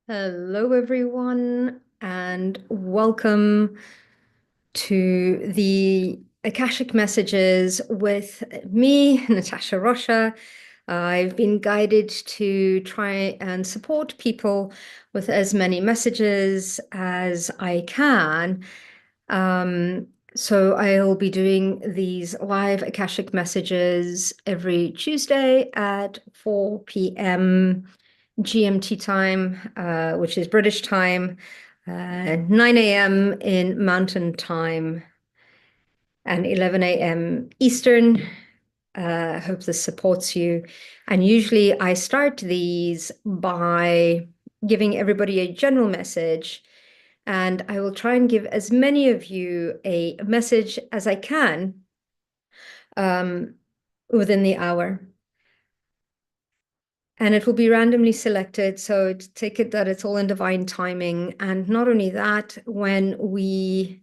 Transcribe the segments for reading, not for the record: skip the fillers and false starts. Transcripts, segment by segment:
Hello, everyone, and welcome to the Akashic Messages with me, Natasha Rocha. I've been guided to try and support people with as many messages as I can. Um, so I'll be doing these live Akashic Messages every Tuesday at 4 p.m. GMT time, which is British time, 9 a.m. in Mountain Time, and 11 a.m. Eastern. Hope this supports you. And usually I start these by giving everybody a general message, and I will try and give as many of you a message as I can um, within the hour. And it will be randomly selected. So take it that it's all in divine timing. And not only that, when we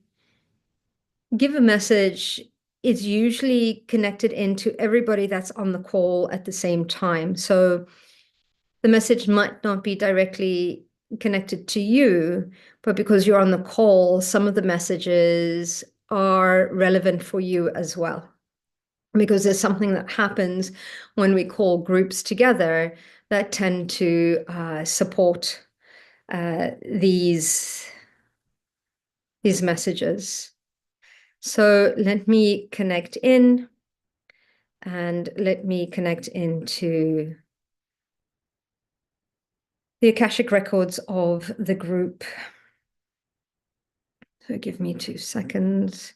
give a message, it's usually connected into everybody that's on the call at the same time. So the message might not be directly connected to you, but because you're on the call, some of the messages are relevant for you as well. Because there's something that happens when we call groups together that tend to support these messages. So let me connect in, and let me connect into the Akashic Records of the group. So give me 2 seconds.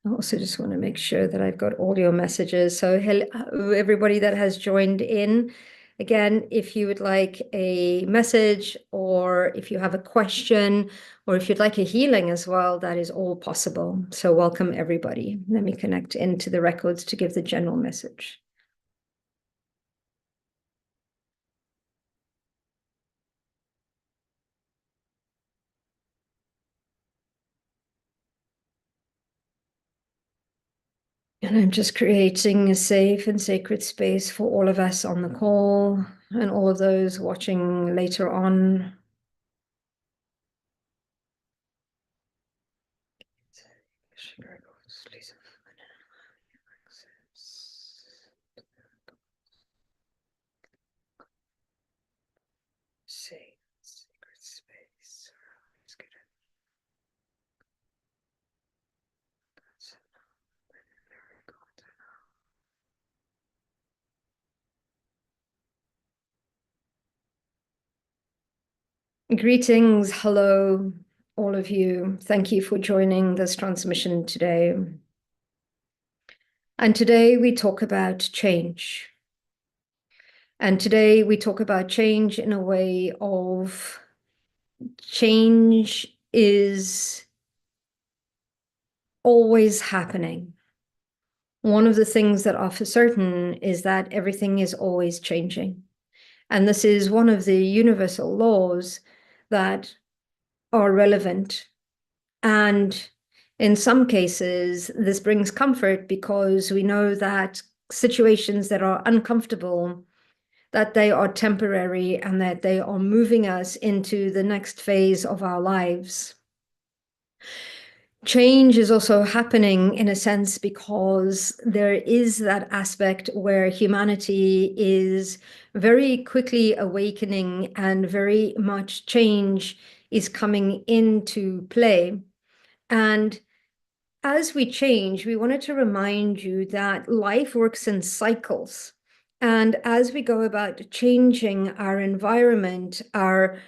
I also just want to make sure that I've got all your messages. So hello, everybody that has joined in. Again, if you would like a message, or if you have a question, or if you'd like a healing as well, that is all possible. So welcome, everybody. Let me connect into the records to give the general message. And I'm just creating a safe and sacred space for all of us on the call and all of those watching later on. Safe, sacred space. Greetings, hello, all of you. Thank you for joining this transmission today. And today we talk about change. And today we talk about change in a way of change is always happening. One of the things that are for certain is that everything is always changing. And this is one of the universal laws that are relevant. And in some cases, this brings comfort because we know that situations that are uncomfortable, that they are temporary and that they are moving us into the next phase of our lives. Change is also happening in a sense because there is that aspect where humanity is very quickly awakening and very much change is coming into play. And as we change, we wanted to remind you that life works in cycles. And as we go about changing our environment, our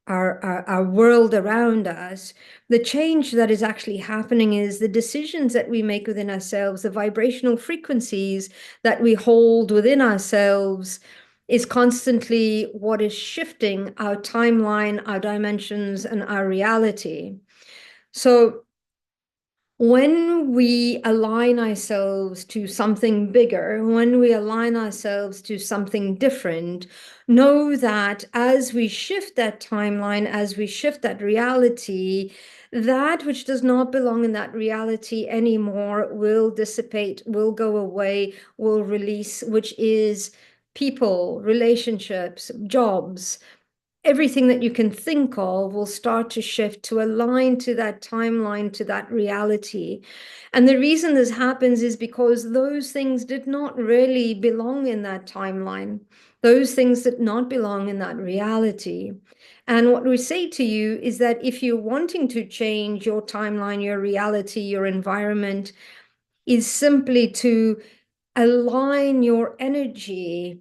world around us, the change that is actually happening is the decisions that we make within ourselves, the vibrational frequencies that we hold within ourselves is constantly what is shifting our timeline, our dimensions, and our reality. So when we align ourselves to something bigger, when we align ourselves to something different, know that as we shift that timeline, as we shift that reality, that which does not belong in that reality anymore will dissipate, will go away, will release, which is people, relationships, jobs, everything that you can think of will start to shift to align to that timeline, to that reality. And the reason this happens is because those things did not really belong in that timeline. Those things did not belong in that reality. And what we say to you is that if you're wanting to change your timeline, your reality, your environment, is simply to align your energy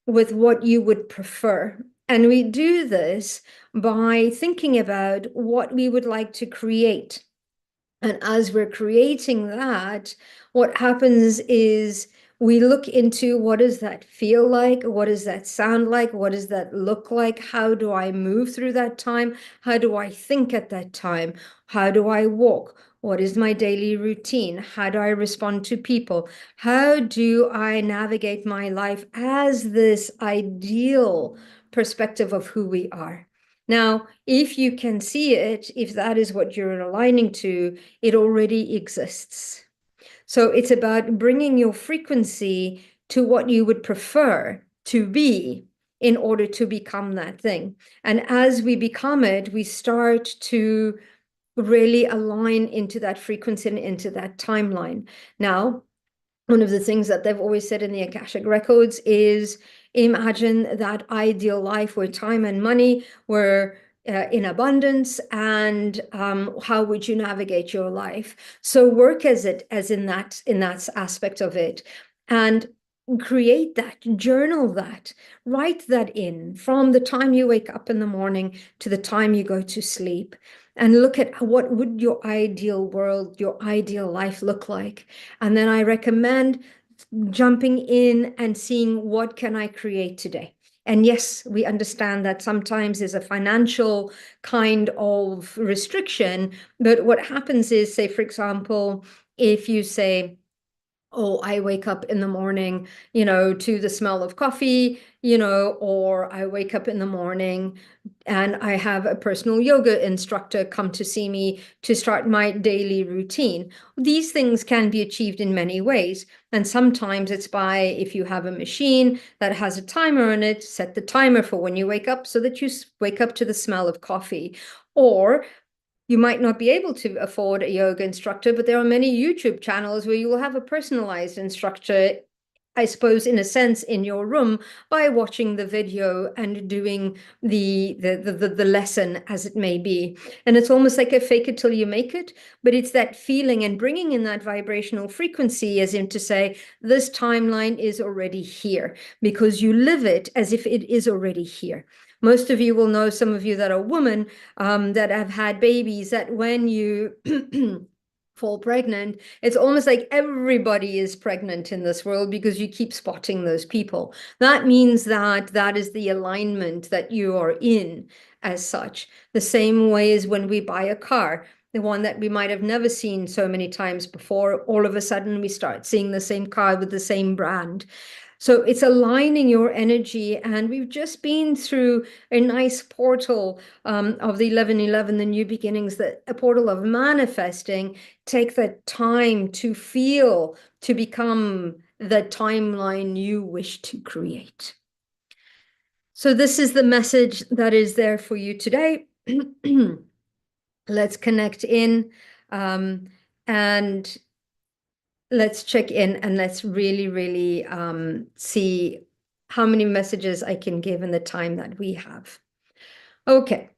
with what you would prefer. And we do this by thinking about what we would like to create. And as we're creating that, what happens is we look into what does that feel like? What does that sound like? What does that look like? How do I move through that time? How do I think at that time? How do I walk? What is my daily routine? How do I respond to people? How do I navigate my life as this ideal perspective of who we are? Now, if you can see it, if that is what you're aligning to, it already exists. So it's about bringing your frequency to what you would prefer to be in order to become that thing. And as we become it, we start to really align into that frequency and into that timeline. Now, one of the things that they've always said in the Akashic Records is imagine that ideal life where time and money were in abundance, and how would you navigate your life? So work as in that aspect of it, and create that, journal that, write that in from the time you wake up in the morning to the time you go to sleep, and look at what would your ideal world, your ideal life look like. And then I recommend jumping in and seeing what can I create today. And yes, we understand that sometimes there's a financial kind of restriction, but what happens is, say, for example, if you say, oh, I wake up in the morning, to the smell of coffee, or I wake up in the morning and I have a personal yoga instructor come to see me to start my daily routine. These things can be achieved in many ways. And sometimes it's by, if you have a machine that has a timer on it, set the timer for when you wake up so that you wake up to the smell of coffee. Or you might not be able to afford a yoga instructor, but there are many YouTube channels where you will have a personalized instructor, I suppose, in a sense, in your room by watching the video and doing the lesson as it may be. And it's almost like a fake it till you make it, but it's that feeling and bringing in that vibrational frequency, as in to say, this timeline is already here, because you live it as if it is already here. Most of you will know, some of you that are women, that have had babies, that when you fall pregnant, it's almost like everybody is pregnant in this world because you keep spotting those people. That means that is the alignment that you are in as such. The same way as when we buy a car, the one that we might have never seen so many times before, all of a sudden we start seeing the same car with the same brand. So it's aligning your energy. And we've just been through a nice portal of the 1111, the new beginnings, a portal of manifesting. Take that time to feel, to become the timeline you wish to create. So this is the message that is there for you today. Let's connect in, and let's check in, and let's really, really see how many messages I can give in the time that we have. Okay.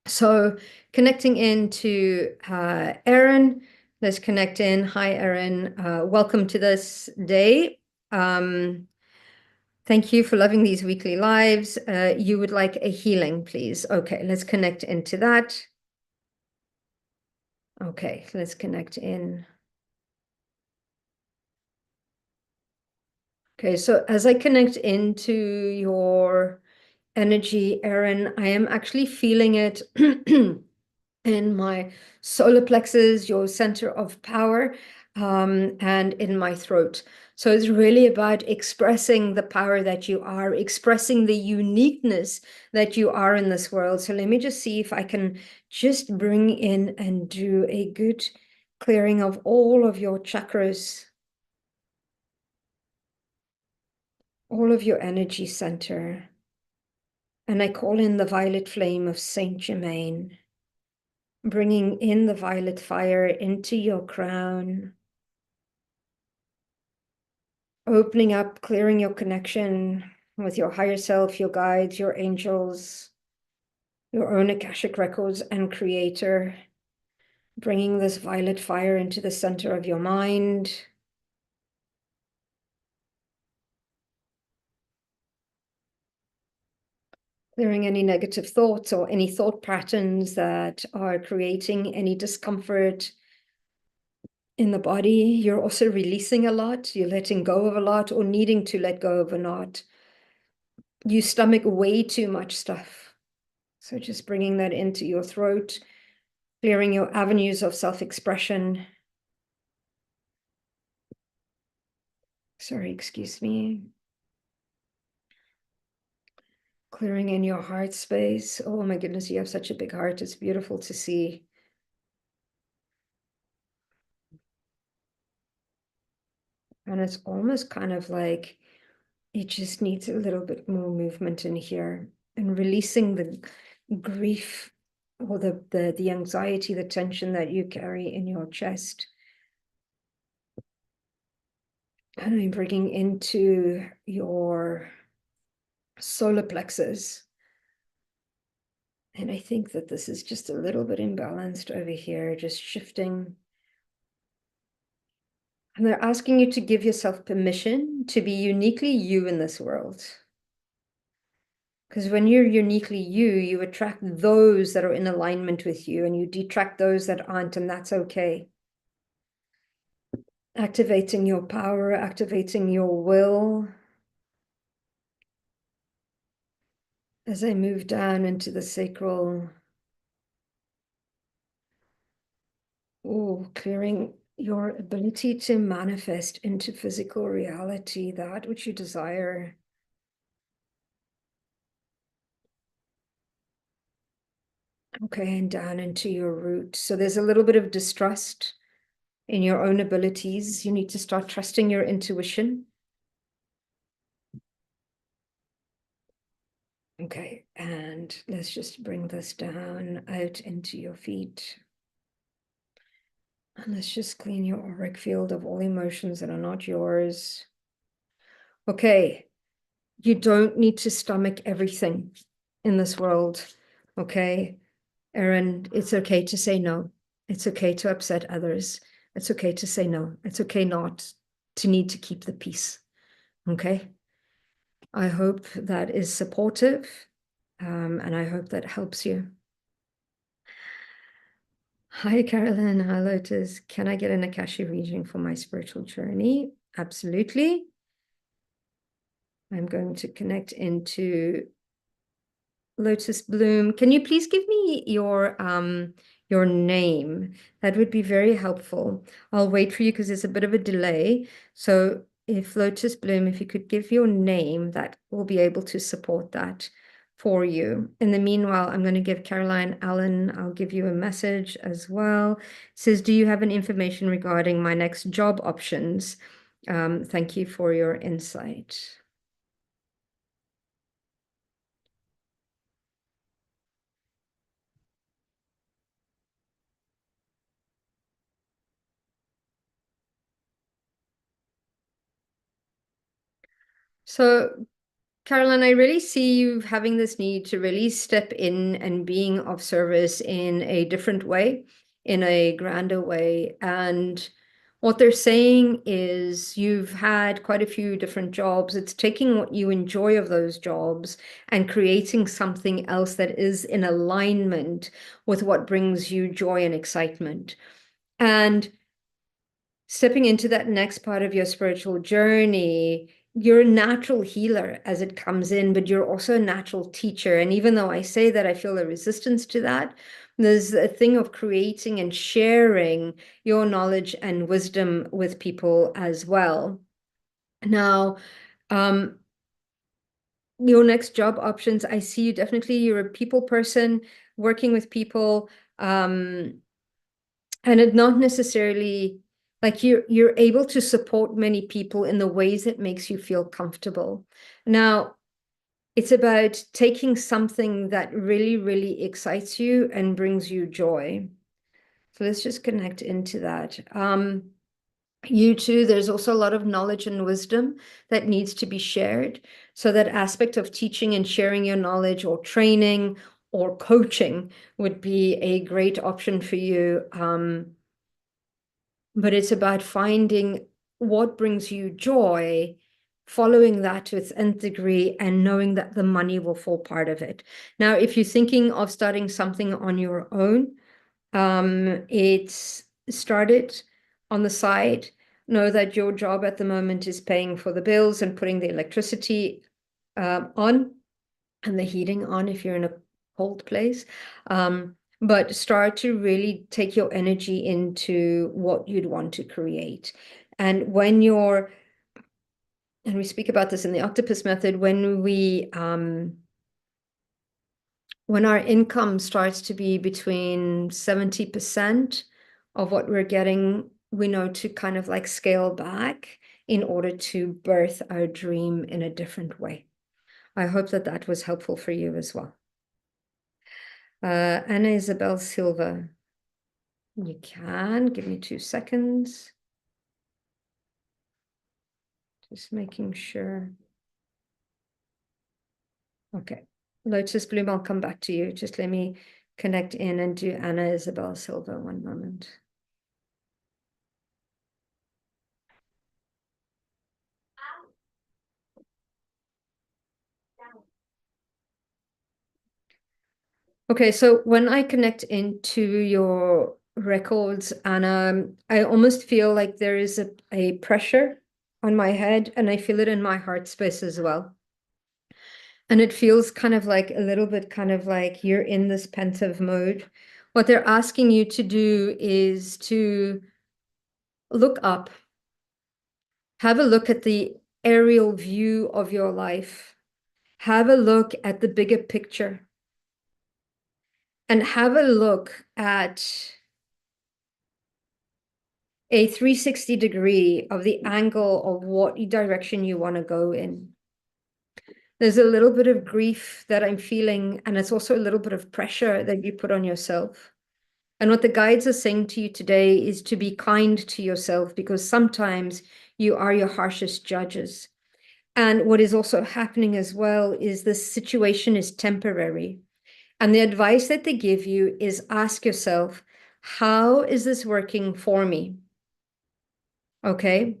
So connecting into Arin. Let's connect in. Hi, Arin. Welcome to this day. Thank you for loving these weekly lives. You would like a healing, please. Okay, let's connect into that. Okay, let's connect in. Okay, so as I connect into your energy, Arin, I am actually feeling it in my solar plexus, your center of power, and in my throat. So it's really about expressing the power that you are, expressing the uniqueness that you are in this world. So let me just see if I can just bring in and do a good clearing of all of your chakras, all of your energy center. And I call in the violet flame of Saint Germain, bringing in the violet fire into your crown, opening up, clearing your connection with your higher self, your guides, your angels, your own Akashic Records and Creator, bringing this violet fire into the center of your mind. Clearing any negative thoughts or any thought patterns that are creating any discomfort in the body. You're also releasing a lot. You're letting go of a lot or needing to let go of a lot. You stomach way too much stuff. So just bringing that into your throat, clearing your avenues of self-expression. Sorry, excuse me. Clearing in your heart space. Oh my goodness, you have such a big heart. It's beautiful to see. And it's almost kind of like it just needs a little bit more movement in here, and releasing the grief or the anxiety, the tension that you carry in your chest. And I'm bringing into your solar plexus. And I think that this is just a little bit imbalanced over here, just shifting. And they're asking you to give yourself permission to be uniquely you in this world. Because when you're uniquely you, you attract those that are in alignment with you, and you detract those that aren't, and that's okay. Activating your power, activating your will. As I move down into the sacral, clearing your ability to manifest into physical reality that which you desire. Okay, and down into your root. So there's a little bit of distrust in your own abilities. You need to start trusting your intuition. Okay, and let's just bring this down out into your feet. And let's just clean your auric field of all emotions that are not yours. Okay, you don't need to stomach everything in this world, okay? Arin, it's okay to say no. It's okay to upset others. It's okay to say no. It's okay not to need to keep the peace, okay? I hope that is supportive, and I hope that helps you. Hi, Carolyn. Hi, Lotus. Can I get an Akashic reading for my spiritual journey? Absolutely. I'm going to connect into Lotus Bloom. Can you please give me your name? That would be very helpful. I'll wait for you because there's a bit of a delay. So if Lotus Bloom, if you could give your name, that will be able to support that for you. In the meanwhile, I'm going to give Caroline Allen, I'll give you a message as well. It says, do you have any information regarding my next job options? Thank you for your insight. So Caroline, I really see you having this need to really step in and being of service in a different way, in a grander way. And what they're saying is you've had quite a few different jobs. It's taking what you enjoy of those jobs and creating something else that is in alignment with what brings you joy and excitement. And stepping into that next part of your spiritual journey, you're a natural healer as it comes in, but you're also a natural teacher. And even though I say that, I feel a resistance to that. There's a thing of creating and sharing your knowledge and wisdom with people as well. Now, your next job options, I see you definitely, you're a people person, working with people, and it not necessarily like you're able to support many people in the ways that makes you feel comfortable. Now, It's about taking something that really, really excites you and brings you joy. So let's just connect into that. You too, there's also a lot of knowledge and wisdom that needs to be shared. So that aspect of teaching and sharing your knowledge or training or coaching would be a great option for you. But it's about finding what brings you joy, following that to its nth degree, and knowing that the money will fall part of it. Now, if you're thinking of starting something on your own, it's started on the side. Know that your job at the moment is paying for the bills and putting the electricity on and the heating on if you're in a cold place. But start to really take your energy into what you'd want to create. And when you're, and we speak about this in the octopus method, when our income starts to be between 70% of what we're getting, we know to kind of like scale back in order to birth our dream in a different way. I hope that that was helpful for you as well. Anna Isabelle Silva, you can give me 2 seconds. Just making sure. Okay. Lotus Bloom, I'll come back to you. Just let me connect in and do Anna Isabelle Silva 1 moment. Okay, so when I connect into your records, Anna, I almost feel like there is a pressure on my head, and I feel it in my heart space as well. And it feels kind of like a little bit kind of like you're in this pensive mode. What they're asking you to do is to look up, have a look at the aerial view of your life, have a look at the bigger picture, and have a look at a 360 degree of the angle of what direction you want to go in. There's a little bit of grief that I'm feeling, and it's also a little bit of pressure that you put on yourself. And what the guides are saying to you today is to be kind to yourself, because sometimes you are your harshest judges. And what is also happening as well is this situation is temporary. And the advice that they give you is ask yourself, how is this working for me? Okay.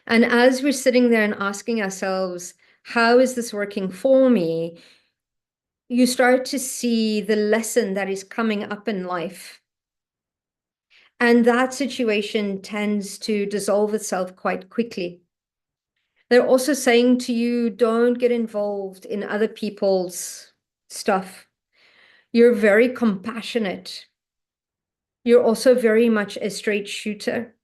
And as we're sitting there and asking ourselves, how is this working for me? You start to see the lesson that is coming up in life. And that situation tends to dissolve itself quite quickly. They're also saying to you, don't get involved in other people's stuff. You're very compassionate. You're also very much a straight shooter.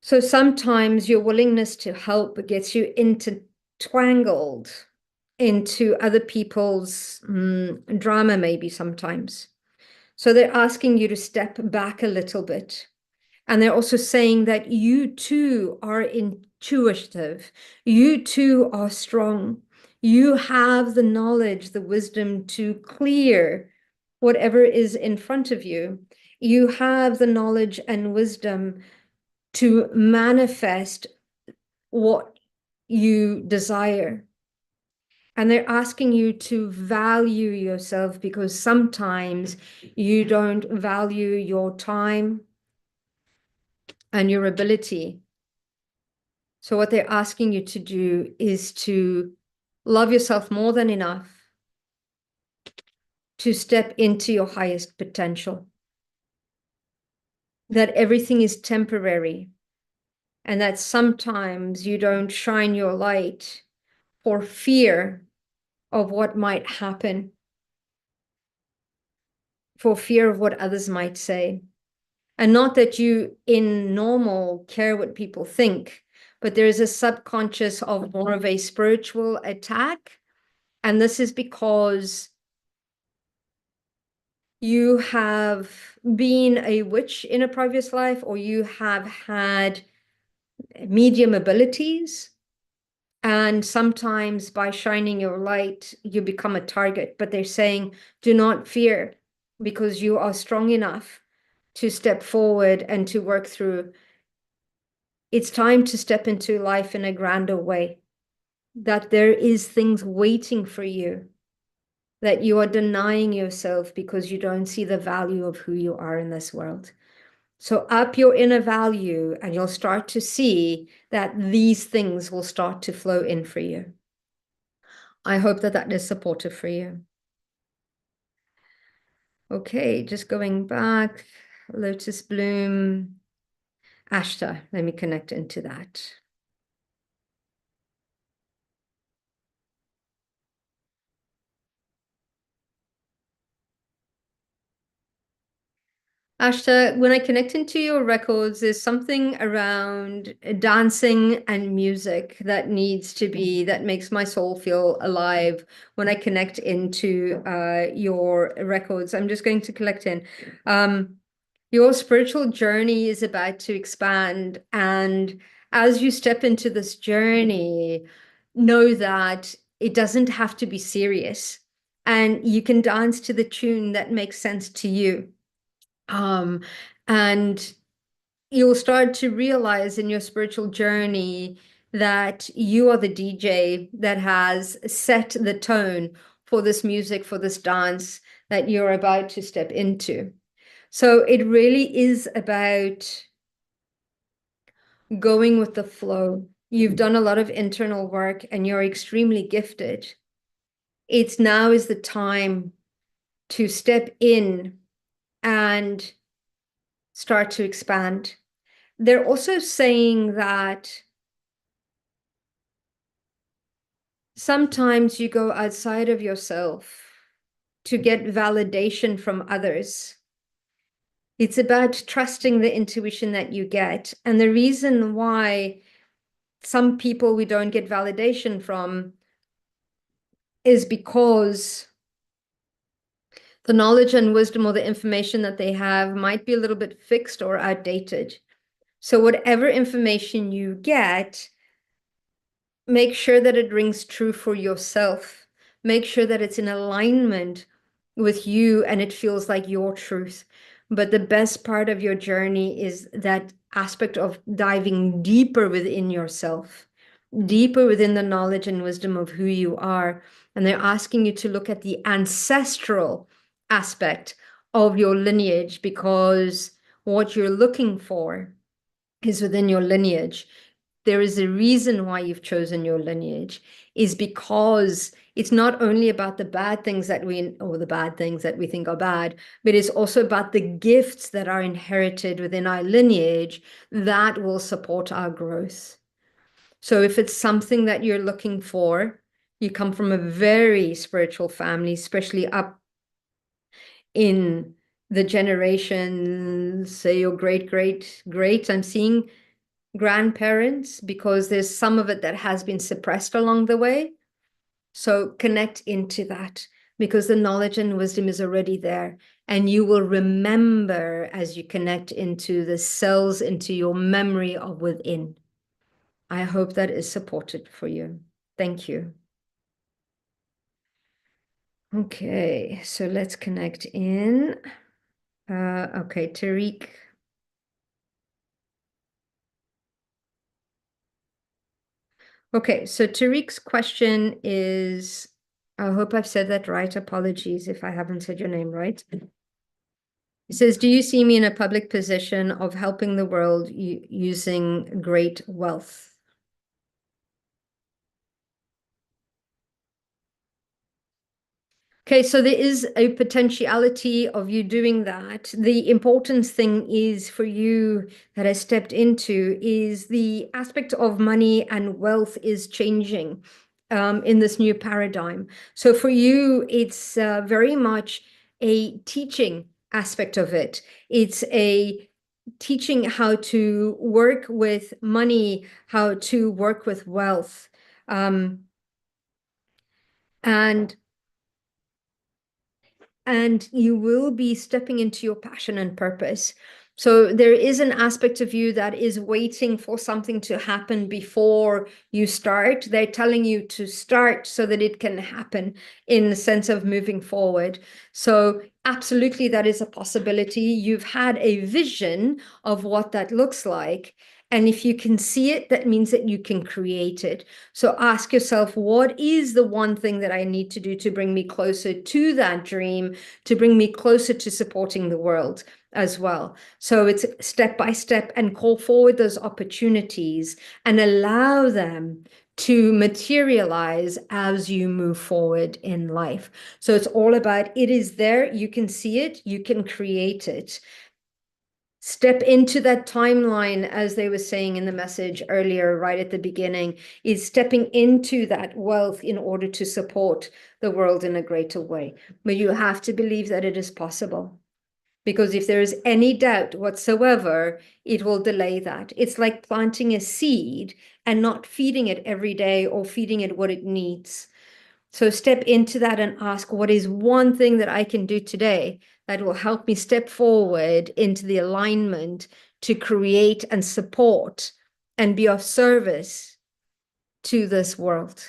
So sometimes your willingness to help gets you intertwangled into other people's drama, maybe sometimes. So they're asking you to step back a little bit. And they're also saying that you too are intuitive. You too are strong. You have the knowledge, the wisdom to clear whatever is in front of you. You have the knowledge and wisdom to manifest what you desire. And they're asking you to value yourself, because sometimes you don't value your time and your ability. So what they're asking you to do is to love yourself more than enough to step into your highest potential. That everything is temporary, and that sometimes you don't shine your light for fear of what might happen, for fear of what others might say. And not that you in normal care what people think, but there is a subconscious of more of a spiritual attack. And this is because you have been a witch in a previous life, or you have had medium abilities, And sometimes by shining your light, you become a target. But they're saying, do not fear, because you are strong enough to step forward and to work through. It's time to step into life in a grander way, that there is things waiting for you, that you are denying yourself because you don't see the value of who you are in this world. So up your inner value, and you'll start to see that these things will start to flow in for you. I hope that that is supportive for you. Okay, just going back, Lotus Bloom, Ashta, let me connect into that. Ashta, when I connect into your records, there's something around dancing and music that needs to be, that makes my soul feel alive when I connect into your records. I'm just going to collect in. Your spiritual journey is about to expand. And as you step into this journey, know that it doesn't have to be serious. And you can dance to the tune that makes sense to you. Um, and you'll start to realize in your spiritual journey that you are the DJ that has set the tone for this music, for this dance that you're about to step into. So it really is about going with the flow. You've done a lot of internal work and you're extremely gifted. It's now is the time to step in and start to expand. They're also saying that sometimes you go outside of yourself to get validation from others. It's about trusting the intuition that you get. And the reason why some people we don't get validation from is because the knowledge and wisdom or the information that they have might be a little bit fixed or outdated. So whatever information you get, make sure that it rings true for yourself. Make sure that it's in alignment with you and it feels like your truth. But the best part of your journey is that aspect of diving deeper within yourself, deeper within the knowledge and wisdom of who you are. And they're asking you to look at the ancestral aspect of your lineage, because what you're looking for is within your lineage. There is a reason why you've chosen your lineage, is because it's not only about the bad things that we think are bad, but it's also about the gifts that are inherited within our lineage that will support our growth. So if it's something that you're looking for, you come from a very spiritual family, especially up in the generations, say your great, I'm seeing grandparents, because there's some of it that has been suppressed along the way. So connect into that, because the knowledge and wisdom is already there. And you will remember as you connect into the cells, into your memory of within. I hope that is supported for you. Thank you. Okay, so let's connect in. Okay, Tariq. Okay, so Tariq's question is, I hope I've said that right. Apologies if I haven't said your name right. It says, do you see me in a public position of helping the world using great wealth? Okay, so there is a potentiality of you doing that. The important thing is for you that I stepped into is the aspect of money and wealth is changing in this new paradigm. So for you, it's very much a teaching aspect of it. It's a teaching how to work with money, how to work with wealth. And you will be stepping into your passion and purpose. So there is an aspect of you that is waiting for something to happen before you start. They're telling you to start so that it can happen in the sense of moving forward. So absolutely, that is a possibility. You've had a vision of what that looks like. And if you can see it, that means that you can create it. So ask yourself, what is the one thing that I need to do to bring me closer to that dream, to bring me closer to supporting the world as well? So it's step by step, and call forward those opportunities and allow them to materialize as you move forward in life. So it's all about, it is there, you can see it, you can create it. Step into that timeline, as they were saying in the message earlier, right at the beginning, is stepping into that wealth in order to support the world in a greater way. But you have to believe that it is possible. Because if there is any doubt whatsoever, it will delay that. It's like planting a seed and not feeding it every day or feeding it what it needs. So step into that and ask, what is one thing that I can do today that will help me step forward into the alignment to create and support and be of service to this world?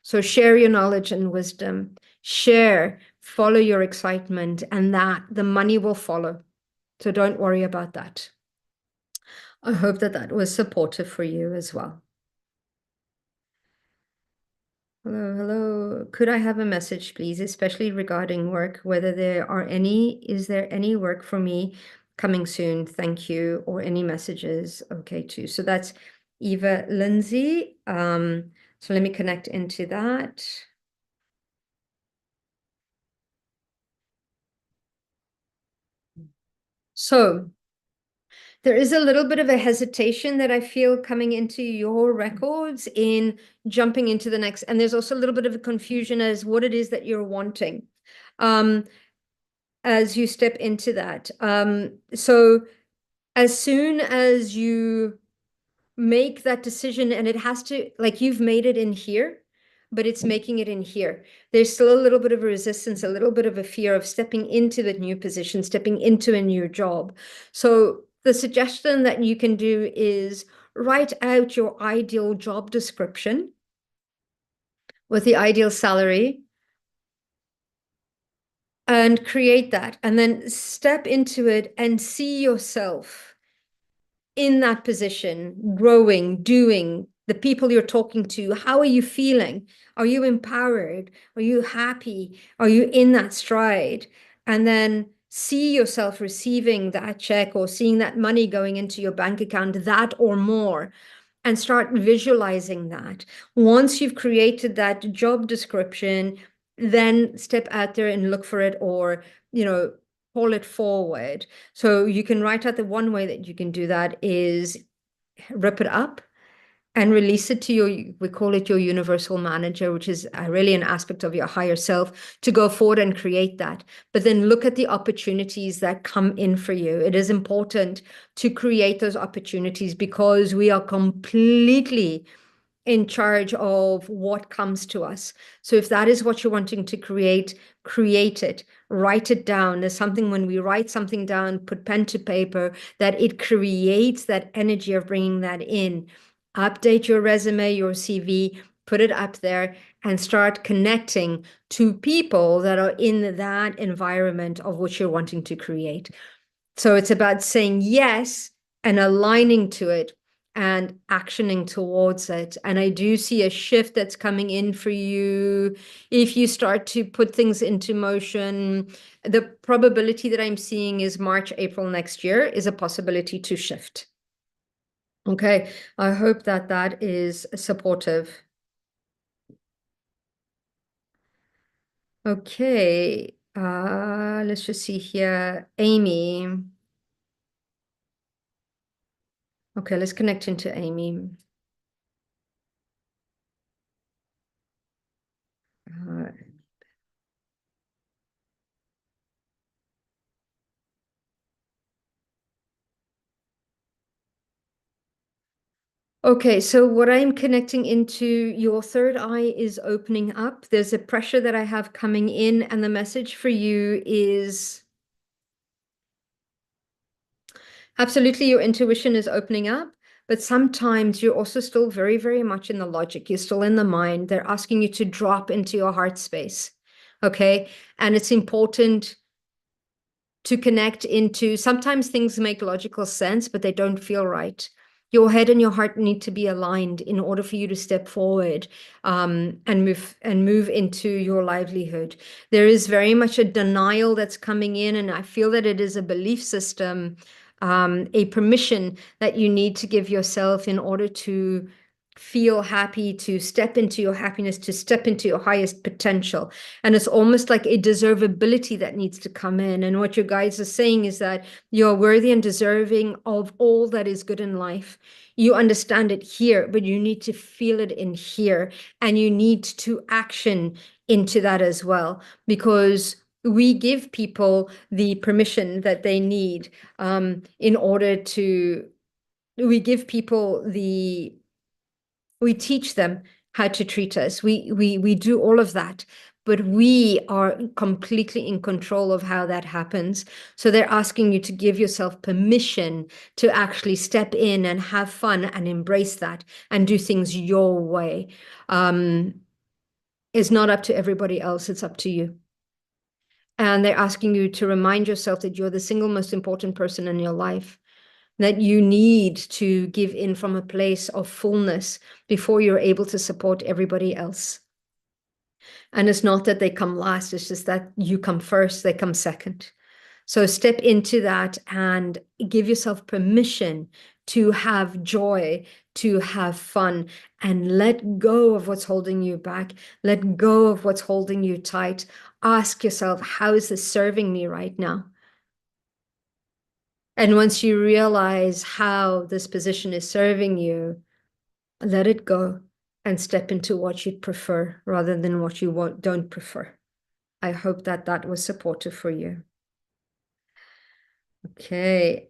So share your knowledge and wisdom, share, follow your excitement, and that the money will follow. So don't worry about that. I hope that that was supportive for you as well. Hello, hello. Could I have a message, please, especially regarding work, whether is there any work for me coming soon? Thank you. Or any messages? Okay, too. So that's Eva Lindsay. So let me connect into that. So there is a little bit of a hesitation that I feel coming into your records in jumping into the next, and there's also a little bit of a confusion as what it is that you're wanting as you step into that. So as soon as you make that decision, and it has to, like, you've made it in here, but it's making it in here. There's still a little bit of a resistance, a little bit of a fear of stepping into the new position, stepping into a new job. So the suggestion that you can do is write out your ideal job description with the ideal salary and create that, and then step into it and see yourself in that position, growing, doing, the people you're talking to. How are you feeling? Are you empowered? Are you happy? Are you in that stride? And then see yourself receiving that check or seeing that money going into your bank account, that or more, and start visualizing that. Once you've created that job description, then step out there and look for it, or, call it forward. So you can write out, the one way that you can do that is rip it up and release it to we call it your universal manager, which is really an aspect of your higher self, to go forward and create that. But then look at the opportunities that come in for you. It is important to create those opportunities because we are completely in charge of what comes to us. So if that is what you're wanting to create, create it, write it down. There's something, when we write something down, put pen to paper, that it creates that energy of bringing that in. Update your resume, your CV, put it up there, and start connecting to people that are in that environment of which you're wanting to create. So it's about saying yes and aligning to it and actioning towards it. And I do see a shift that's coming in for you. If you start to put things into motion, the probability that I'm seeing is March, April next year is a possibility to shift. Okay, I hope that that is supportive. Okay, let's just see here. Amy. Okay, let's connect into Amy. Uh, Okay, so what I'm connecting into, your third eye is opening up. There's a pressure that I have coming in, and the message for you is Absolutely, your intuition is opening up, but sometimes you're also still very, very much in the logic. You're still in the mind. They're asking you to drop into your heart space. Okay. And it's important to connect into, sometimes things make logical sense, but they don't feel right. Your head and your heart need to be aligned in order for you to step forward, and move into your livelihood. There is very much a denial that's coming in, and I feel that it is a belief system, a permission that you need to give yourself in order to feel happy, to step into your happiness, to step into your highest potential. And it's almost like a deservability that needs to come in. And what your guides are saying is that you're worthy and deserving of all that is good in life. You understand it here, but you need to feel it in here. And you need to action into that as well, because we give people the permission that they need, in order to, we give people the, we teach them how to treat us. We do all of that, but we are completely in control of how that happens. So they're asking you to give yourself permission to actually step in and have fun and embrace that and do things your way. It's not up to everybody else, it's up to you. And they're asking you to remind yourself that you're the single most important person in your life, that you need to give in from a place of fullness before you're able to support everybody else. And it's not that they come last, it's just that you come first, they come second. So step into that and give yourself permission to have joy, to have fun, and let go of what's holding you back. Let go of what's holding you tight. Ask yourself, how is this serving me right now? And once you realize how this position is serving you, let it go and step into what you'd prefer rather than what you don't prefer. I hope that that was supportive for you. Okay,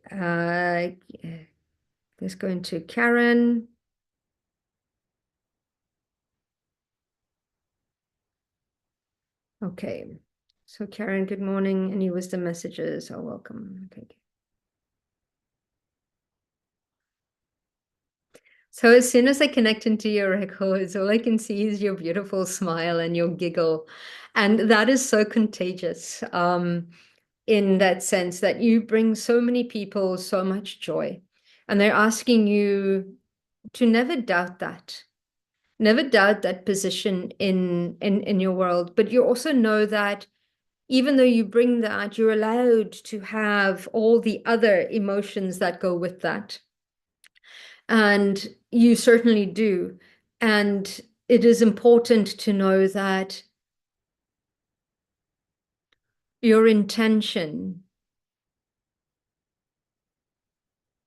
let's go into Karen. Okay, so Karen, good morning. Any wisdom messages are welcome. Okay. So as soon as I connect into your records, all I can see is your beautiful smile and your giggle. And that is so contagious, in that sense that you bring so many people so much joy. And they're asking you to never doubt that. Never doubt that position in your world. But you also know that even though you bring that, you're allowed to have all the other emotions that go with that. And you certainly do. And it is important to know that your intention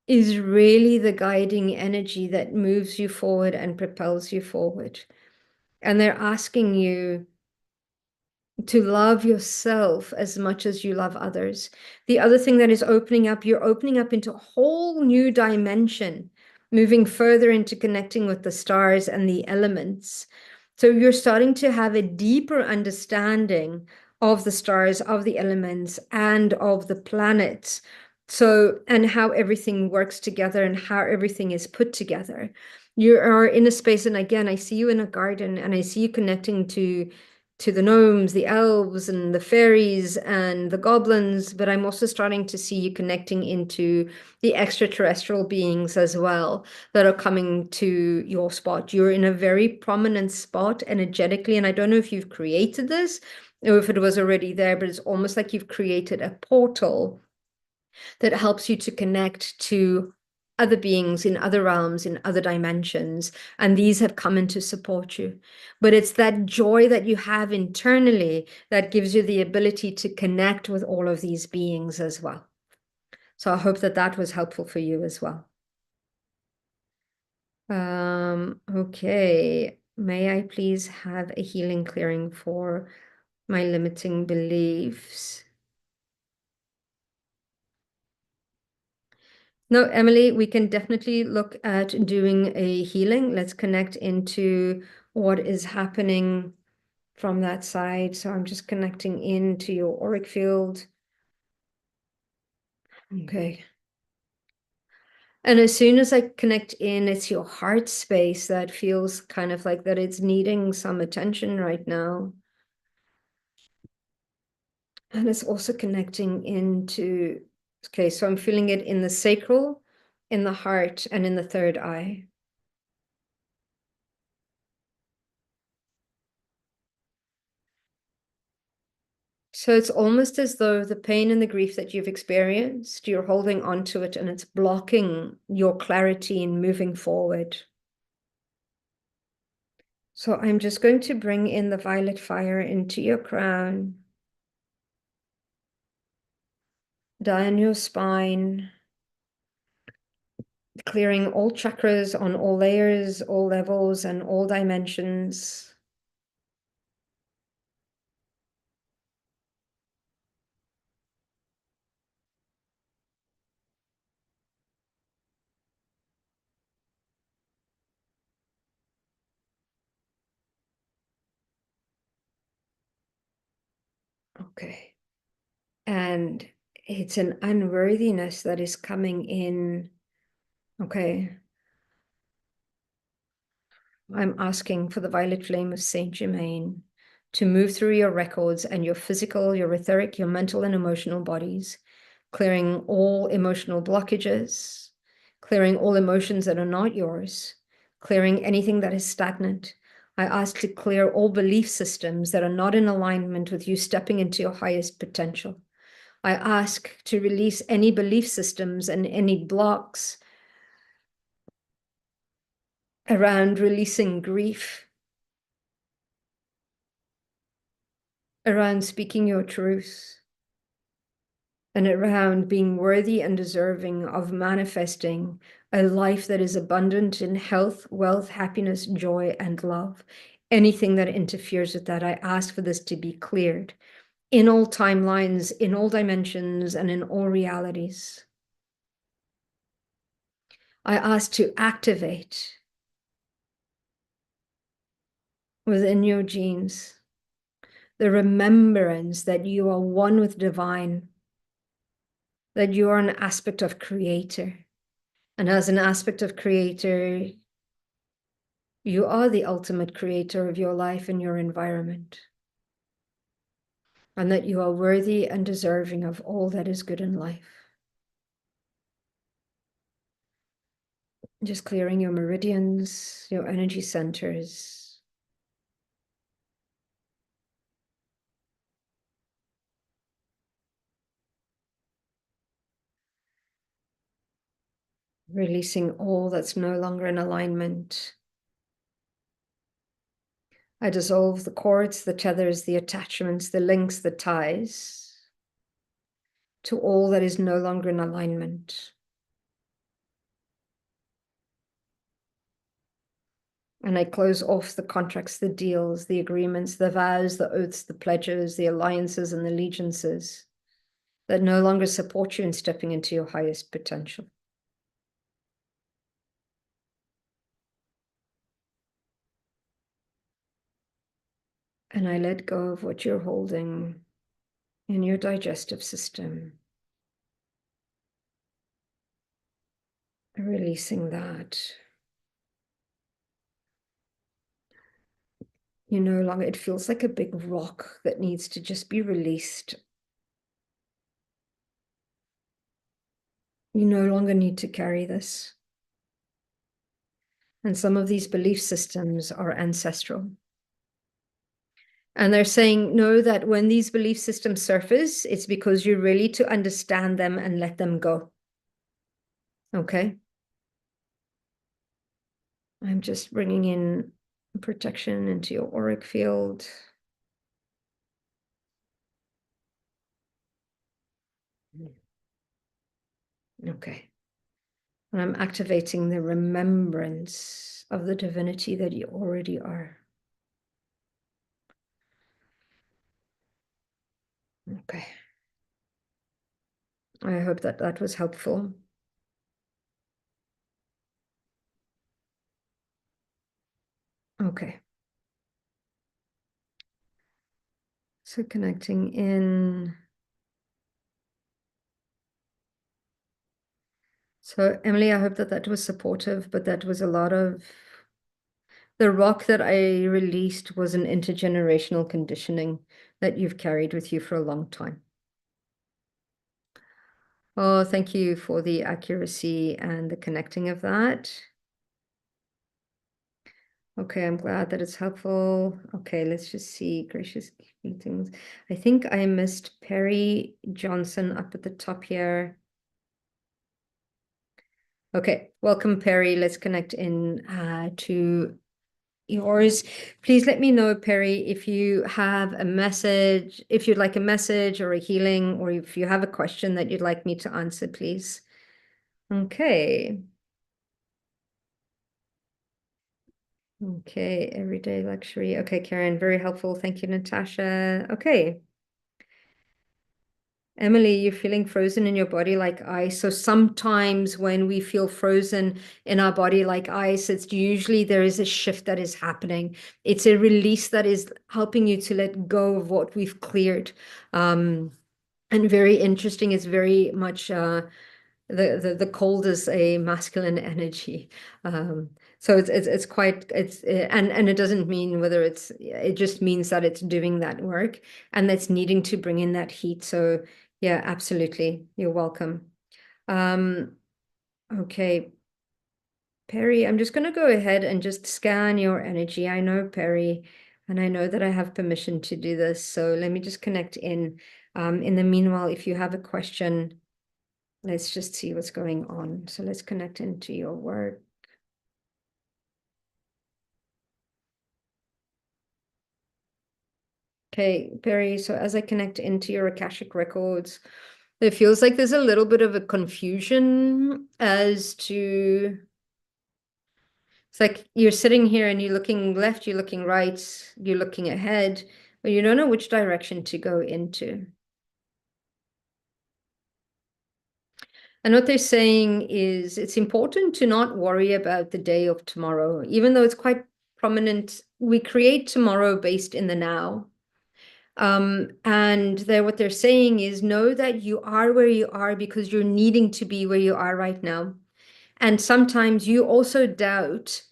is really the guiding energy that moves you forward and propels you forward. And they're asking you to love yourself as much as you love others. The other thing that is opening up, you're opening up into a whole new dimension, moving further into connecting with the stars and the elements. So you're starting to have a deeper understanding of the stars, of the elements, and of the planets. So, and how everything works together and how everything is put together. You are in a space, and again, I see you in a garden, and I see you connecting to the gnomes, the elves, and the fairies, and the goblins, but I'm also starting to see you connecting into the extraterrestrial beings as well that are coming to your spot. You're in a very prominent spot energetically, and I don't know if you've created this or if it was already there, but it's almost like you've created a portal that helps you to connect to other beings in other realms, in other dimensions, and these have come in to support you. But it's that joy that you have internally that gives you the ability to connect with all of these beings as well. So I hope that that was helpful for you as well. Okay. May I please have a healing clearing for my limiting beliefs? No, Emily, we can definitely look at doing a healing. Let's connect into what is happening from that side. So I'm just connecting into your auric field. Okay. And as soon as I connect in, it's your heart space that feels kind of like that it's needing some attention right now. And it's also connecting into, okay, so I'm feeling it in the sacral, in the heart, and in the third eye. So it's almost as though the pain and the grief that you've experienced, you're holding on to it and it's blocking your clarity in moving forward. So I'm just going to bring in the violet fire into your crown, down your spine, clearing all chakras on all layers, all levels, and all dimensions. Okay. And it's an unworthiness that is coming in. Okay. I'm asking for the violet flame of Saint Germain to move through your records and your physical, your etheric, your mental and emotional bodies, clearing all emotional blockages, clearing all emotions that are not yours, clearing anything that is stagnant. I ask to clear all belief systems that are not in alignment with you stepping into your highest potential. I ask to release any belief systems and any blocks around releasing grief, around speaking your truth, and around being worthy and deserving of manifesting a life that is abundant in health, wealth, happiness, joy, and love. Anything that interferes with that, I ask for this to be cleared in all timelines, in all dimensions, and in all realities. I ask to activate within your genes the remembrance that you are one with divine, that you are an aspect of creator. And as an aspect of creator, you are the ultimate creator of your life and your environment. And that you are worthy and deserving of all that is good in life. Just clearing your meridians, your energy centers. Releasing all that's no longer in alignment. I dissolve the cords, the tethers, the attachments, the links, the ties to all that is no longer in alignment. And I close off the contracts, the deals, the agreements, the vows, the oaths, the pledges, the alliances, and the allegiances that no longer support you in stepping into your highest potential. And I let go of what you're holding in your digestive system, releasing that. You no longer, it feels like a big rock that needs to just be released. You no longer need to carry this. And some of these belief systems are ancestral. And they're saying, no, that when these belief systems surface, it's because you're ready to understand them and let them go. Okay. I'm just bringing in protection into your auric field. Okay. And I'm activating the remembrance of the divinity that you already are. Okay. I hope that that was helpful. Okay. So connecting in. So, Emily, I hope that that was supportive, but that was a lot of the rock that I released was an intergenerational conditioning that you've carried with you for a long time. Oh, thank you for the accuracy and the connecting of that. Okay, I'm glad that it's helpful. Okay, let's just see. Gracious greetings. I think I missed Perry Johnson up at the top here. Okay, welcome, Perry. Let's connect in to yours. Please let me know, Perry, if you have a message, if you'd like a message or a healing, or if you have a question that you'd like me to answer, please. Okay. Okay, everyday luxury. Okay, Karen, very helpful. Thank you, Natasha. Okay. Emily, you're feeling frozen in your body like ice. So sometimes when we feel frozen in our body like ice, it's usually there is a shift that is happening. It's a release that is helping you to let go of what we've cleared. And very interesting, it's very much the cold is a masculine energy. So it's quite and it doesn't mean whether it just means that it's doing that work and that's needing to bring in that heat. So yeah, absolutely. You're welcome. Okay, Perry, I'm just going to go ahead and just scan your energy. I know Perry, and I know that I have permission to do this. So let me just connect in. In the meanwhile, if you have a question, let's just see what's going on. So let's connect into your work. Okay, Perry, so as I connect into your Akashic Records, it feels like there's a little bit of a confusion as to, it's like you're sitting here and you're looking left, you're looking right, you're looking ahead, but you don't know which direction to go into. And what they're saying is it's important to not worry about the day of tomorrow, even though it's quite prominent. We create tomorrow based in the now. And what they're saying is know that you are where you are because you're needing to be where you are right now. And sometimes you also doubt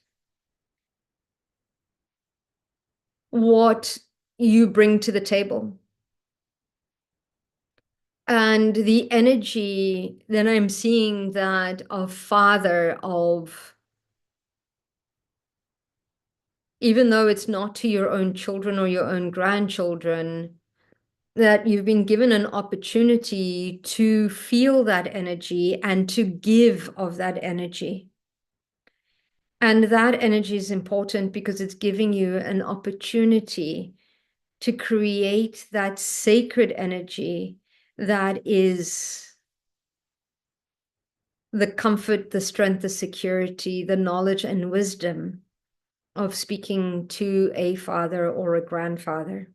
what you bring to the table. And the energy, then I'm seeing that of father, of even though it's not to your own children or your own grandchildren, that you've been given an opportunity to feel that energy and to give of that energy. And that energy is important because it's giving you an opportunity to create that sacred energy that is the comfort, the strength, the security, the knowledge and wisdom of speaking to a father or a grandfather.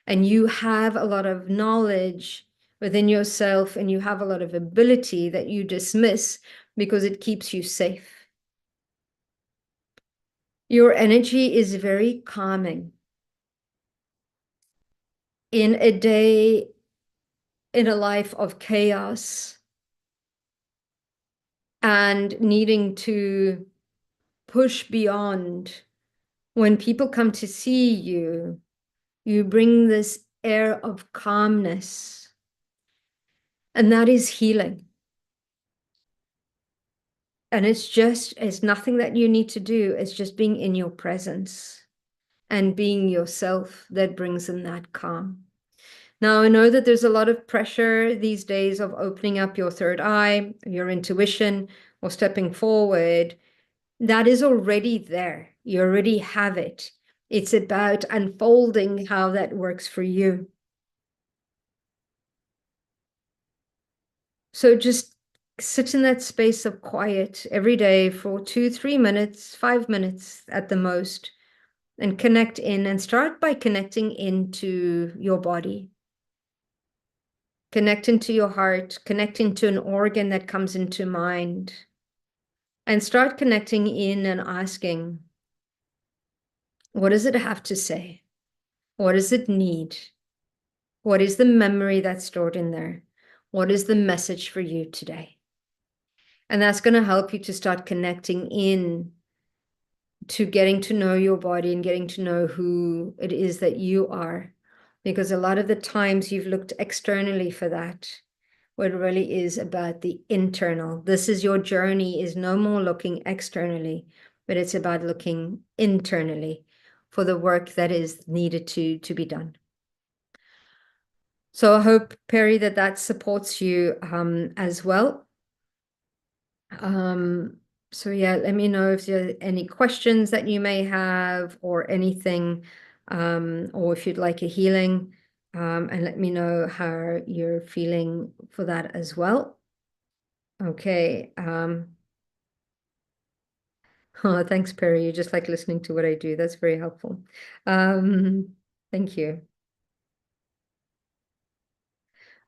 And you have a lot of knowledge within yourself and you have a lot of ability that you dismiss because it keeps you safe. Your energy is very calming. In a day, in a life of chaos and needing to push beyond, when people come to see you, you bring this air of calmness, and that is healing. And it's nothing that you need to do. It's just being in your presence and being yourself that brings in that calm. Now, I know that there's a lot of pressure these days of opening up your third eye, your intuition, or stepping forward. That is already there. You already have it. It's about unfolding how that works for you. So just sit in that space of quiet every day for 2, 3 minutes, 5 minutes at the most, and connect in and start by connecting into your body. Connect into your heart, connect into an organ that comes into mind, and start connecting in and asking, what does it have to say? What does it need? What is the memory that's stored in there? What is the message for you today? And that's going to help you to start connecting in to getting to know your body and getting to know who it is that you are. Because a lot of the times you've looked externally for that, what really is about the internal. This is your journey, is no more looking externally, but it's about looking internally for the work that is needed to be done. So I hope, Perry, that supports you as well. So yeah, let me know if there are any questions that you may have or anything, or if you'd like a healing, and let me know how you're feeling for that as well. Okay. Oh, thanks, Perry. You just like listening to what I do. That's very helpful. Thank you.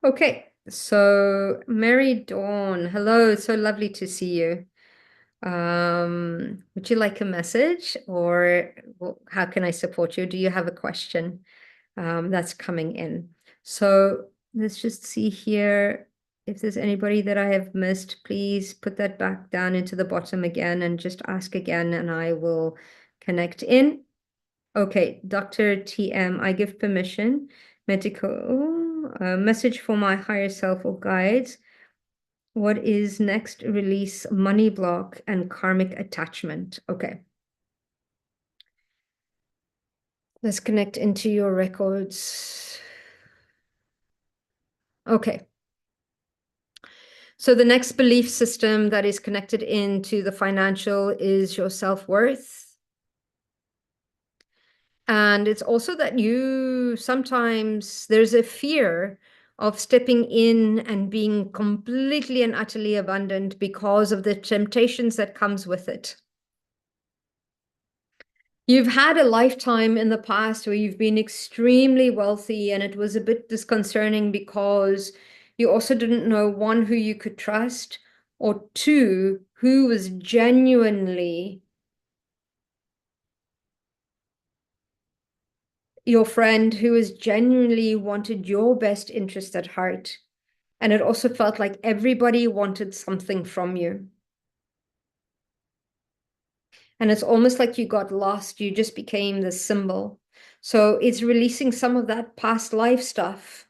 Okay, so Mary Dawn, hello. It's so lovely to see you. Would you like a message, or how can I support you? Do you have a question that's coming in? So let's just see here. If there's anybody that I have missed, please put that back down into the bottom again and just ask again, and I will connect in. Okay, Dr. TM, I give permission. Medical message for my higher self or guides. What is next? Release money block and karmic attachment. Okay. Let's connect into your records. Okay. So the next belief system that is connected into the financial is your self-worth. And it's also that you sometimes there's a fear of stepping in and being completely and utterly abundant because of the temptations that comes with it. You've had a lifetime in the past where you've been extremely wealthy, and it was a bit disconcerting because you also didn't know, one, who you could trust, or two, who was genuinely your friend, who was genuinely wanted your best interest at heart. And it also felt like everybody wanted something from you. And it's almost like you got lost. You just became the symbol. So it's releasing some of that past life stuff.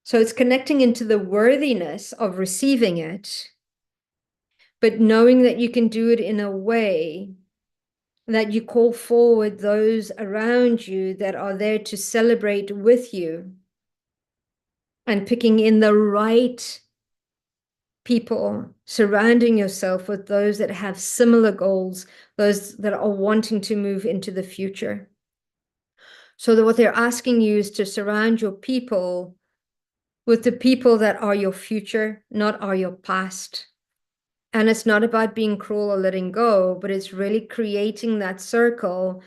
So it's connecting into the worthiness of receiving it, but knowing that you can do it in a way that you call forward those around you that are there to celebrate with you, and picking in the right people, surrounding yourself with those that have similar goals, those that are wanting to move into the future. So that what they're asking you is to surround your people with the people that are your future, not are your past. And it's not about being cruel or letting go, but it's really creating that circle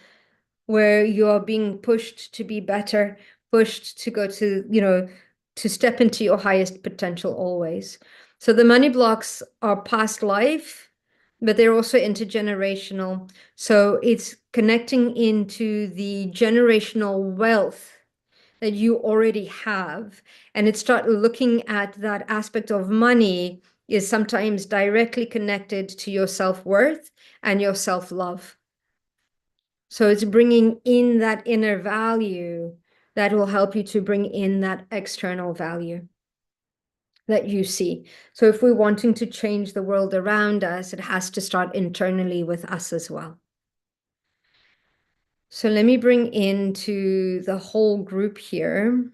where you're being pushed to be better, pushed to go to, to step into your highest potential always. So the money blocks are past life, but they're also intergenerational. So it's connecting into the generational wealth that you already have. And it start looking at that aspect of money is sometimes directly connected to your self-worth and your self-love. So it's bringing in that inner value that will help you to bring in that external value that you see. So if we're wanting to change the world around us, it has to start internally with us as well. So let me bring into the whole group here.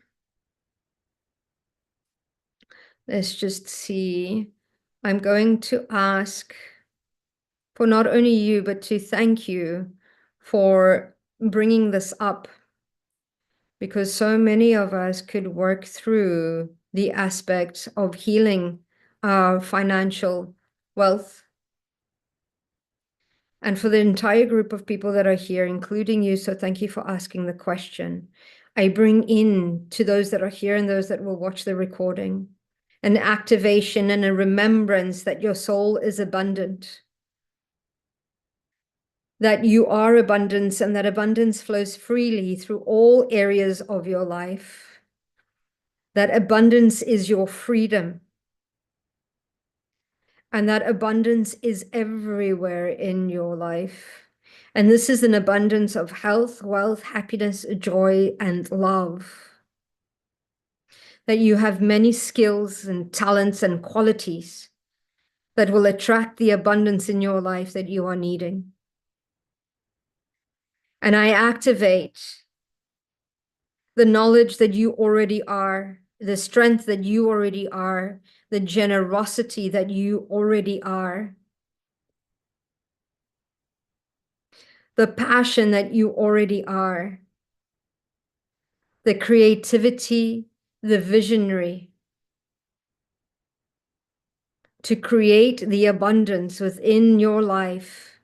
Let's just see. I'm going to ask for not only you, but to thank you for bringing this up, because so many of us could work through the aspect of healing our financial wealth. And for the entire group of people that are here, including you, so thank you for asking the question. I bring in to those that are here and those that will watch the recording an activation and a remembrance that your soul is abundant, that you are abundance, and that abundance flows freely through all areas of your life, that abundance is your freedom. And that abundance is everywhere in your life. And this is an abundance of health, wealth, happiness, joy, and love. That you have many skills and talents and qualities that will attract the abundance in your life that you are needing. And I activate the knowledge that you already are, the strength that you already are, the generosity that you already are, the passion that you already are, the creativity, the visionary to create the abundance within your life,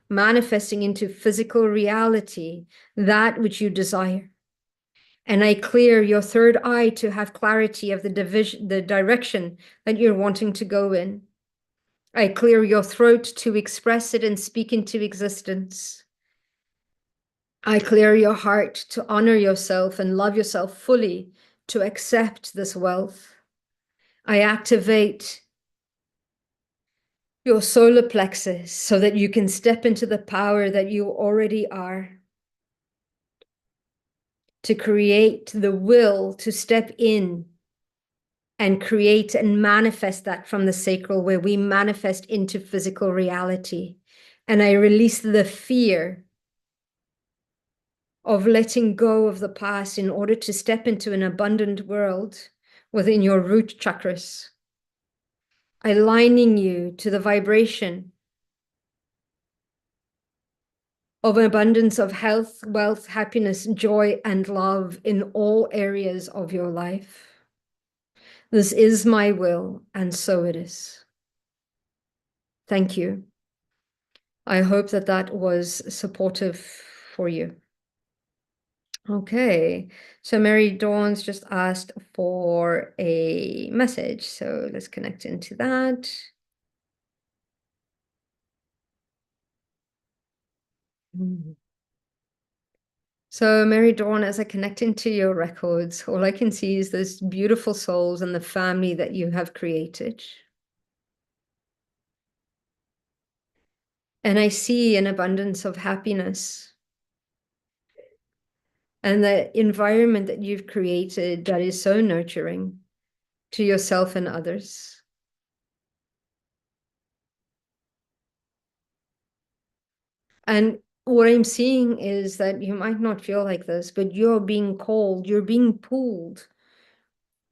manifesting into physical reality that which you desire. And I clear your third eye to have clarity of the direction that you're wanting to go in. I clear your throat to express it and speak into existence. I clear your heart to honor yourself and love yourself fully, to accept this wealth. I activate your solar plexus so that you can step into the power that you already are, to create the will to step in and create and manifest that from the sacral, where we manifest into physical reality. And I release the fear of letting go of the past in order to step into an abundant world within your root chakras, aligning you to the vibration of abundance of health, wealth, happiness, joy, and love in all areas of your life. This is my will, and so it is. Thank you. I hope that that was supportive for you. Okay, so Mary Dawn's just asked for a message, so let's connect into that. So Mary Dawn, as I connect into your records, all I can see is those beautiful souls and the family that you have created. And I see an abundance of happiness and the environment that you've created that is so nurturing to yourself and others. And what I'm seeing is that you might not feel like this, but you're being called, you're being pulled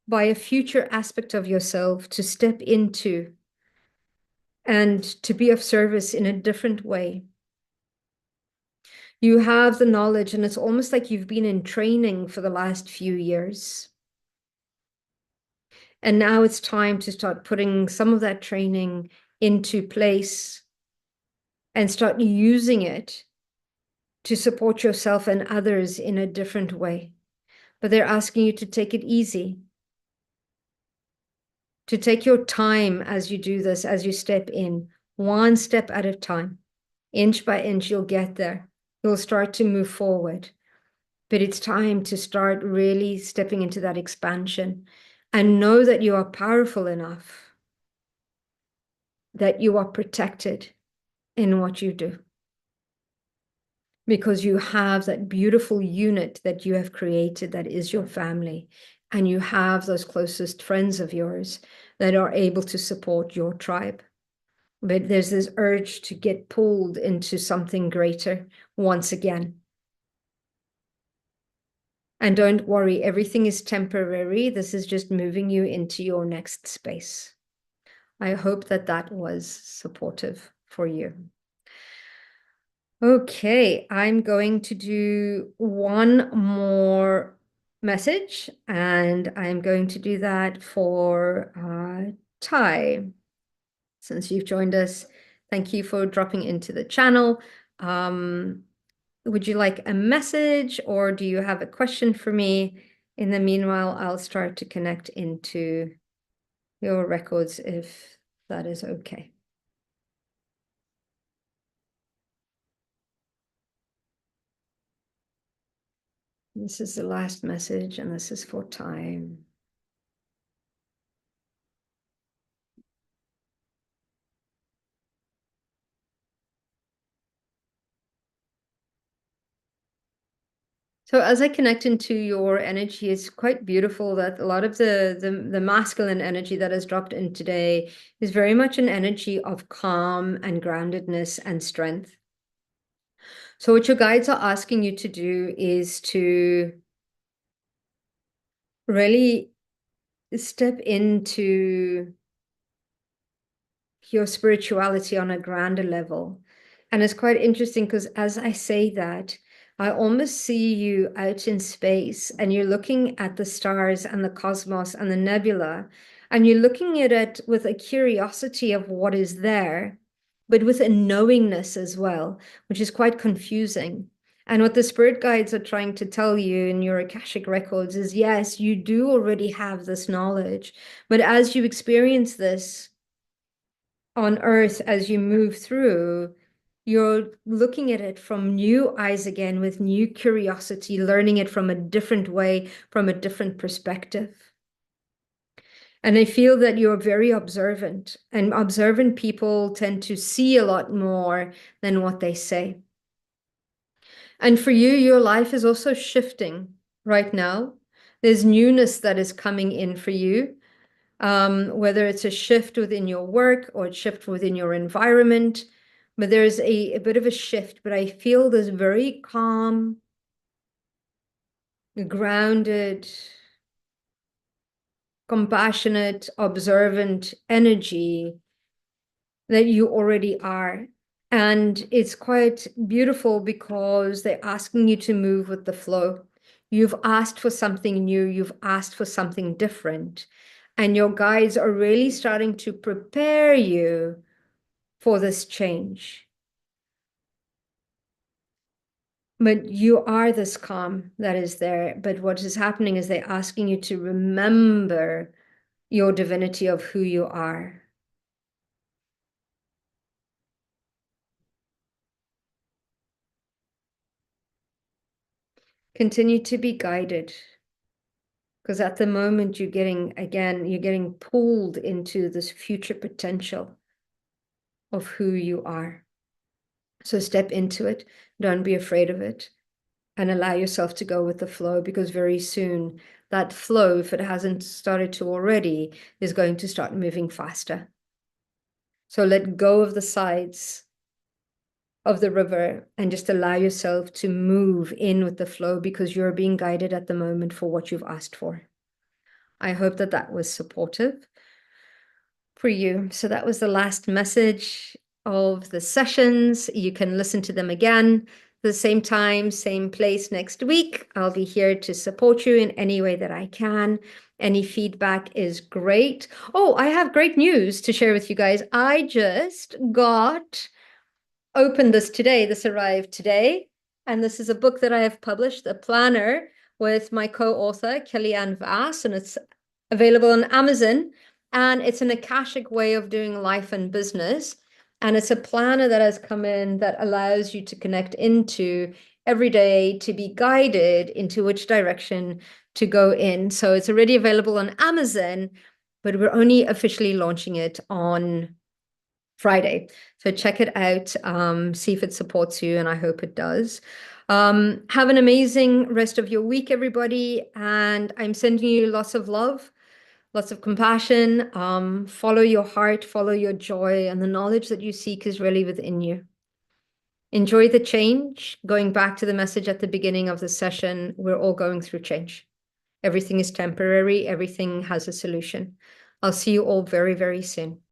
by a future aspect of yourself to step into and to be of service in a different way. You have the knowledge, and it's almost like you've been in training for the last few years. And now it's time to start putting some of that training into place and start using it to support yourself and others in a different way. But they're asking you to take it easy, to take your time as you do this, as you step in, one step at a time. Inch by inch, you'll get there. You'll start to move forward. But it's time to start really stepping into that expansion and know that you are powerful enough, that you are protected in what you do. Because you have that beautiful unit that you have created that is your family. And you have those closest friends of yours that are able to support your tribe. But there's this urge to get pulled into something greater once again. And don't worry, everything is temporary. This is just moving you into your next space. I hope that that was supportive for you. Okay, I'm going to do one more message, and I'm going to do that for Ty. Since you've joined us, thank you for dropping into the channel. Would you like a message, or do you have a question for me? In the meanwhile, I'll start to connect into your records if that is okay. This is the last message, and this is for time. So as I connect into your energy, it's quite beautiful that a lot of the masculine energy that has dropped in today is very much an energy of calm and groundedness and strength. So what your guides are asking you to do is to really step into your spirituality on a grander level. And it's quite interesting because as I say that, I almost see you out in space and you're looking at the stars and the cosmos and the nebula, and you're looking at it with a curiosity of what is there, but with a knowingness as well, which is quite confusing. And what the spirit guides are trying to tell you in your Akashic records is, yes, you do already have this knowledge, but as you experience this on earth, as you move through, you're looking at it from new eyes again, with new curiosity, learning it from a different way, from a different perspective. And I feel that you're very observant, and observant people tend to see a lot more than what they say. And for you, your life is also shifting right now. There's newness that is coming in for you. Whether it's a shift within your work or a shift within your environment, but there's a bit of a shift, but I feel this very calm, grounded, compassionate, observant energy that you already are. And it's quite beautiful because they're asking you to move with the flow. You've asked for something new, you've asked for something different, and your guides are really starting to prepare you for this change. But you are this calm that is there. But what is happening is they're asking you to remember your divinity of who you are. Continue to be guided, because at the moment you're getting pulled into this future potential of who you are. So step into it. Don't be afraid of it, and allow yourself to go with the flow, because very soon that flow, if it hasn't started to already, is going to start moving faster. So let go of the sides of the river and just allow yourself to move in with the flow, because you're being guided at the moment for what you've asked for. I hope that that was supportive for you. So that was the last message of the sessions. You can listen to them again the same time, same place next week. I'll be here to support you in any way that I can. Any feedback is great. Oh, I have great news to share with you guys. I just opened this today. This arrived today. And this is a book that I have published, a planner with my co-author, Kellyanne Vass, and it's available on Amazon. And it's an Akashic way of doing life and business. And it's a planner that has come in that allows you to connect into every day, to be guided into which direction to go in. So it's already available on Amazon, but we're only officially launching it on Friday. So check it out, see if it supports you, and I hope it does. Have an amazing rest of your week, everybody. And I'm sending you lots of love, lots of compassion. Follow your heart, follow your joy, and the knowledge that you seek is really within you. Enjoy the change. Going back to the message at the beginning of the session, we're all going through change. Everything is temporary. Everything has a solution. I'll see you all very, very soon.